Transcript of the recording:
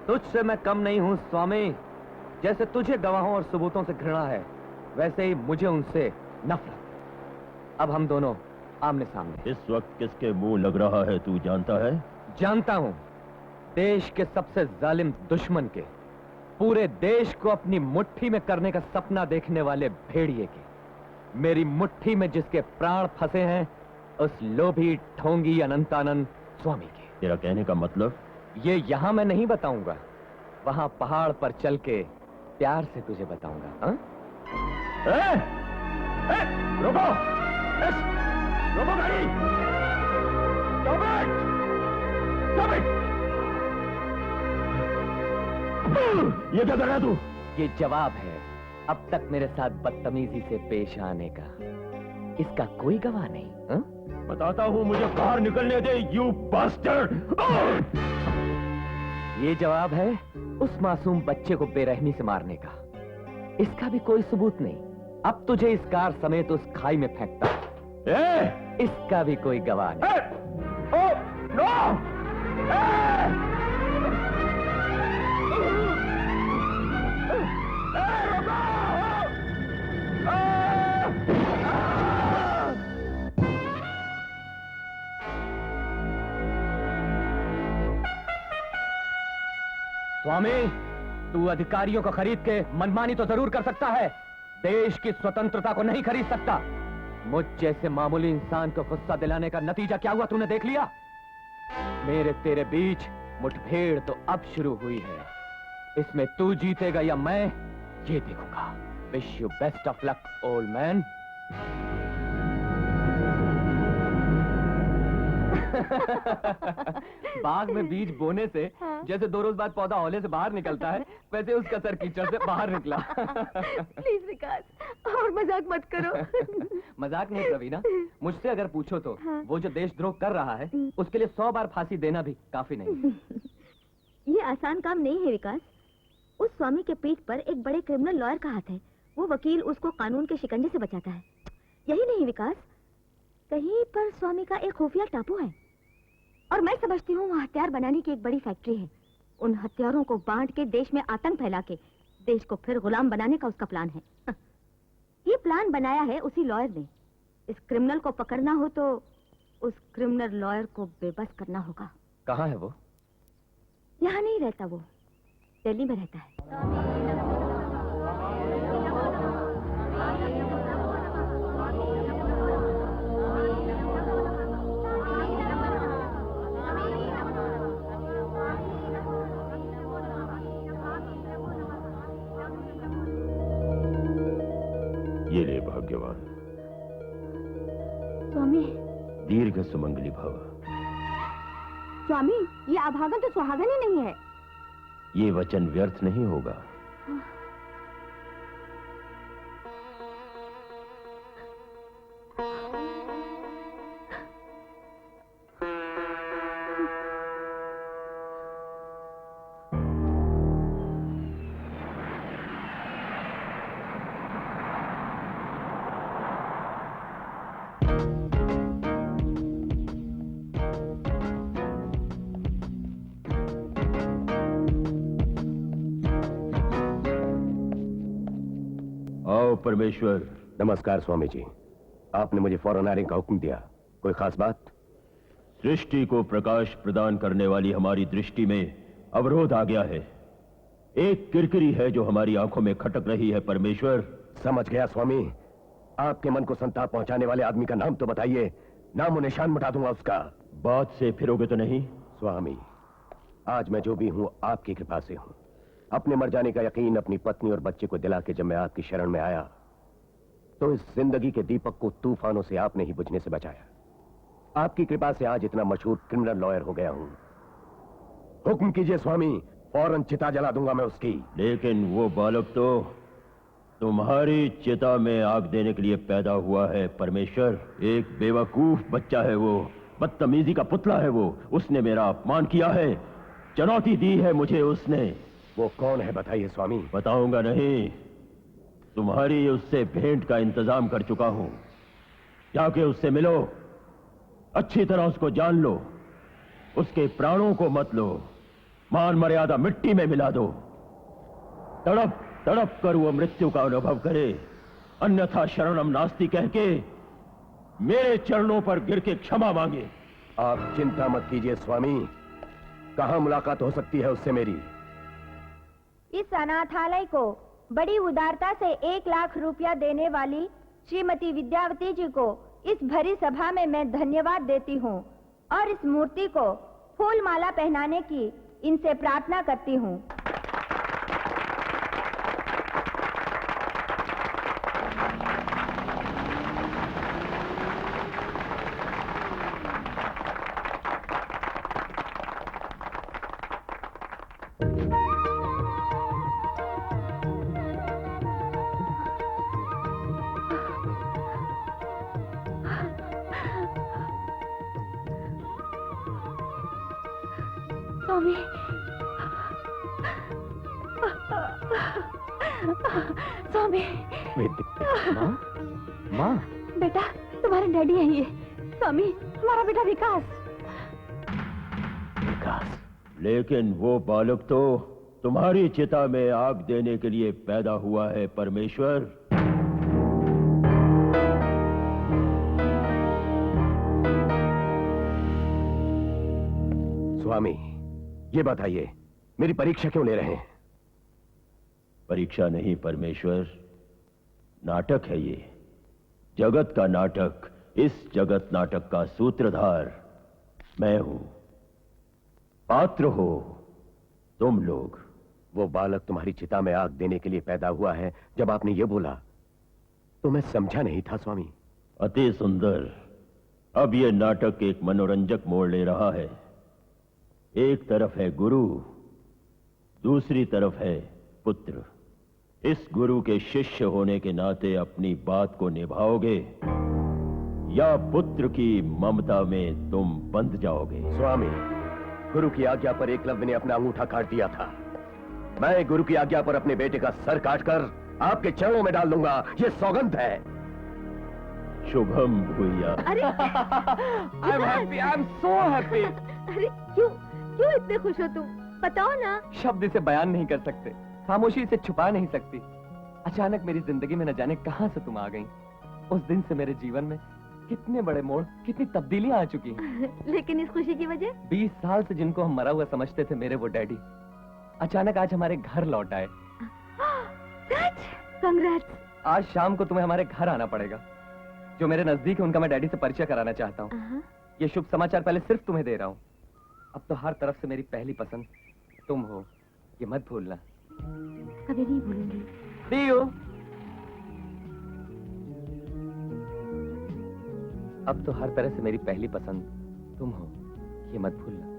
तुझसे मैं कम नहीं हूं स्वामी। जैसे तुझे गवाहों और सबूतों से घृणा है, वैसे ही मुझे उनसे नफरत। अब हम दोनों आमने सामने। इस वक्त किसके मुंह लग रहा है तू जानता है? जानता हूं, देश के सबसे जालिम दुश्मन के, पूरे देश को अपनी मुट्ठी में करने का सपना देखने वाले भेड़िए के, मेरी मुट्ठी में जिसके प्राण फंसे हैं, उस लोभी ढोंगी अनंतानंद स्वामी के। तेरा कहने का मतलब? ये यहां मैं नहीं बताऊंगा, वहां पहाड़ पर चल के प्यार से तुझे बताऊंगा। हाँ? रुको! रुको गाड़ी! Stop it! Stop it! ये क्या कर रहा है तू? ये जवाब है अब तक मेरे साथ बदतमीजी से पेश आने का। इसका कोई गवाह नहीं। हा? बताता हूँ, मुझे बाहर निकलने दे, यू बास्टर्ड! ये जवाब है उस मासूम बच्चे को बेरहमी से मारने का। इसका भी कोई सबूत नहीं। अब तुझे इस कार समेत उस खाई में फेंकता हूं। इसका भी कोई गवाह नहीं। स्वामी, तू अधिकारियों को खरीद के मनमानी तो जरूर कर सकता है, देश की स्वतंत्रता को नहीं खरीद सकता। मुझ जैसे मामूली इंसान को गुस्सा दिलाने का नतीजा क्या हुआ तूने देख लिया। मेरे तेरे बीच मुठभेड़ तो अब शुरू हुई है। इसमें तू जीतेगा या मैं, ये देखूंगा। Wish you best of luck old man. बाग में बीज बोने से जैसे 2 रोज बाद पौधा औले से बाहर निकलता है, वैसे उसका सर कीचड़ से बाहर निकला। प्लीज विकास, और मजाक मत करो। मजाक नहीं रवीना, मुझसे अगर पूछो तो वो जो देशद्रोह कर रहा है उसके लिए 100 बार फांसी देना भी काफी नहीं। ये आसान काम नहीं है विकास। उस स्वामी के पीठ पर एक बड़े क्रिमिनल लॉयर का हाथ है। वो वकील उसको कानून के शिकंजे से बचाता है। यही नहीं विकास, कहीं पर स्वामी का एक खुफिया टापू है और मैं समझती हूँ वहाँ हथियार बनाने की एक बड़ी फैक्ट्री है। उन हथियारों को बांट के देश में आतंक फैला के देश को फिर गुलाम बनाने का उसका प्लान है। ये प्लान बनाया है उसी लॉयर ने। इस क्रिमिनल को पकड़ना हो तो उस क्रिमिनल लॉयर को बेबस करना होगा। कहाँ है वो? यहाँ नहीं रहता, वो दिल्ली में रहता है। ये ले भाग्यवान। स्वामी। दीर्घ सुमंगली भव। स्वामी, ये अभागन तो सुहागन ही नहीं है। ये वचन व्यर्थ नहीं होगा। परमेश्वर। नमस्कार स्वामी जी, आपने मुझे फौरन आने का हुक्म दिया। कोई खास बात? सृष्टि को प्रकाश प्रदान करने वाली हमारी दृष्टि में अवरोध आ गया है। एक किरकिरी है जो हमारी आंखों में खटक रही है परमेश्वर। समझ गया स्वामी। आपके मन को संताप पहुंचाने वाले आदमी का नाम तो बताइए, नाम और निशान मिटा दूंगा उसका। बात से फिरोगे तो नहीं? स्वामी, आज मैं जो भी हूं आपकी कृपा से हूं। अपने मर जाने का यकीन अपनी पत्नी और बच्चे को दिला के जब मैं आपकी शरण में आया तो इस जिंदगी के दीपक को तूफानों से आपने ही बुझने से बचाया। आपकी कृपा से आज इतना मशहूर क्रिमिनल लॉयर हो गया हूं। हुक्म कीजिए स्वामी, फौरन चिता जला दूंगा मैं उसकी। लेकिन वो बालक तो तुम्हारी चिता में आग देने के लिए पैदा हुआ है परमेश्वर। एक बेवकूफ बच्चा है वो, बदतमीजी का पुतला है वो। उसने मेरा अपमान किया है, चुनौती दी है मुझे उसने। वो कौन है बताइए स्वामी। बताऊंगा नहीं, तुम्हारी उससे भेंट का इंतजाम कर चुका हूं। जाके उससे मिलो, अच्छी तरह उसको जान लो, उसके प्राणों को मत लो, मान मर्यादा मिट्टी में मिला दो। तड़प तड़प कर वो मृत्यु का अनुभव करे, अन्यथा शरणम नास्ति कह के मेरे चरणों पर गिर के क्षमा मांगे। आप चिंता मत कीजिए स्वामी, कहां मुलाकात हो सकती है उससे मेरी? इस अनाथालय को बड़ी उदारता से 1 लाख रुपया देने वाली श्रीमती विद्यावती जी को इस भरी सभा में मैं धन्यवाद देती हूँ और इस मूर्ति को फूल माला पहनाने की इनसे प्रार्थना करती हूँ। स्वामी, स्वामी। माँ, माँ, बेटा, तुम्हारे डैडी हैं ये। स्वामी, हमारा बेटा विकास। विकास? लेकिन वो बालक तो तुम्हारी चिता में आग देने के लिए पैदा हुआ है परमेश्वर। स्वामी, ये बताइए, मेरी परीक्षा क्यों ले रहे हैं? परीक्षा नहीं परमेश्वर, नाटक है ये, जगत का नाटक। इस जगत नाटक का सूत्रधार मैं हूं, पात्र हो तुम लोग। वो बालक तुम्हारी चिता में आग देने के लिए पैदा हुआ है। जब आपने ये बोला तो मैं समझा नहीं था स्वामी। अति सुंदर। अब ये नाटक एक मनोरंजक मोड़ ले रहा है। एक तरफ है गुरु, दूसरी तरफ है पुत्र। इस गुरु के शिष्य होने के नाते अपनी बात को निभाओगे या पुत्र की ममता में तुम बंध जाओगे? स्वामी, गुरु की आज्ञा पर एकलव्य ने अपना अंगूठा काट दिया था। मैं गुरु की आज्ञा पर अपने बेटे का सर काटकर आपके चरणों में डाल दूंगा, ये सौगंध है। शुभम भूया। अरे I am happy, I am so happy. अरे क्यों क्यों इतने खुश हो तुम? बताओ ना। शब्द इसे बयान नहीं कर सकते, खामोशी इसे छुपा नहीं सकती। अचानक मेरी जिंदगी में न जाने कहां से तुम आ गई। उस दिन से मेरे जीवन में कितने बड़े मोड़, कितनी तब्दीलियां आ चुकी हैं। लेकिन इस खुशी की वजह? 20 साल से जिनको हम मरा हुआ समझते थे, मेरे वो डैडी अचानक आज हमारे घर लौट आए। कांग्रेट्स। आज शाम को तुम्हें हमारे घर आना पड़ेगा। जो मेरे नजदीक है उनका मैं डैडी से परिचय कराना चाहता हूँ। ये शुभ समाचार पहले सिर्फ तुम्हें दे रहा हूँ। अब तो हर तरफ से मेरी पहली पसंद तुम हो, ये मत भूलना। कभी नहीं भूलूंगी। See you। अब तो हर तरह से मेरी पहली पसंद तुम हो, ये मत भूलना।